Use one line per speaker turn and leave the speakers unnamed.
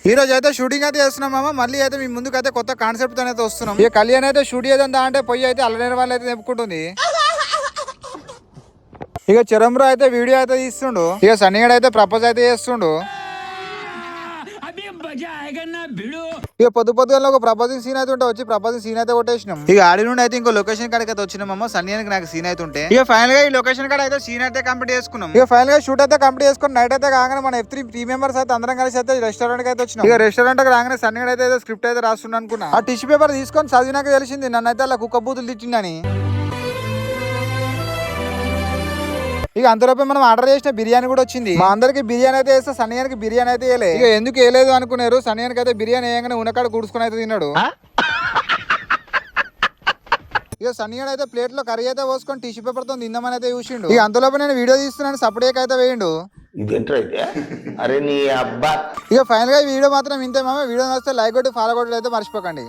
ఈ రోజు అయితే షూటింగ్ అయితే చేస్తున్నాం మామ. మళ్ళీ అయితే మీ ముందుకు అయితే కొత్త కాన్సెప్ట్ తో అయితే వస్తున్నాం. ఇక కళ్యాణ్ అయితే షూట్ చేద్దా అంటే పొయ్యి అయితే అల్లనేరు వాళ్ళు అయితే తెప్పుకుంటుంది. ఇక చిరంబ్రో అయితే వీడియో అయితే తీస్తుండు. ఇక సన్నిగడ్ అయితే ప్రపోజ్ అయితే చేస్తుండు. ఇక పొద్దుగా ఒక ప్రపోజింగ్ సీన్ అయితే ఉంటే వచ్చి ప్రపోజింగ్ సీన్ అయితే కొట్టేసినాం. ఇక ఆడి నుండి అయితే ఇంకో లొకేషన్ కాడికి అయితే వచ్చినామమ్మ. సన్నియానికి నాకు సీన్ అయితే ఉంటే ఇక ఫైనల్ గా ఈ లొకేషన్ కాడ అయితే సీన్ అయితే కంప్లీట్ చేసుకున్నాం. ఇక ఫైనల్ గా షూట్ అయితే కంప్లీట్ చేసుకుని నైట్ అయితే కాగానే మన F3 టీమ్ మెంబర్స్ అయితే అందరం కలిసి అయితే రెస్టారెంట్ కి అయితే వచ్చినాం. ఇక రెస్టారెంట్ రాగానే సన్నిగడ్ అయితే స్క్రిప్ట్ అయితే రాస్తున్నా అనుకున్నా. ఆ టిష్యూ పేపర్ తీసుకొని చదివినాక తెలిసింది నన్ను అయితే అలా కుక్క బూతులు తిట్టిందని. ఇక అంతలోపే మనం ఆర్డర్ చేసిన బిర్యానీ కూడా వచ్చింది. మా అందరికి బిర్యానీ అయితే వేస్తే సన్నియానికి బిర్యానీ అయితే వేయలే. ఇక ఎందుకు వేయలేదు అనుకున్నారు. సన్నియానికి అయితే బిర్యానీ వేయగానే ఉనకాడ కూడుచుకొని అయితే తిన్నాడు. ఇక సన్నియాడు అయితే ప్లేట్ లో కర్రీ అయితే పోసుకొని టిష్యూ పేపర్ తో తిందామని అయితే చూసిండు. ఇక అంతలోపే నేను వీడియో తీస్తున్నాను సపరేట్ అయితే వేయండు.
అరే నీ అబ్బా.
ఇక ఫైనల్ గా ఈ వీడియో మాత్రం ఇంతే మామ. వీడియో నచ్చితే లైక్ కొట్టి ఫాలో కొట్టి అయితే మర్చిపోకండి.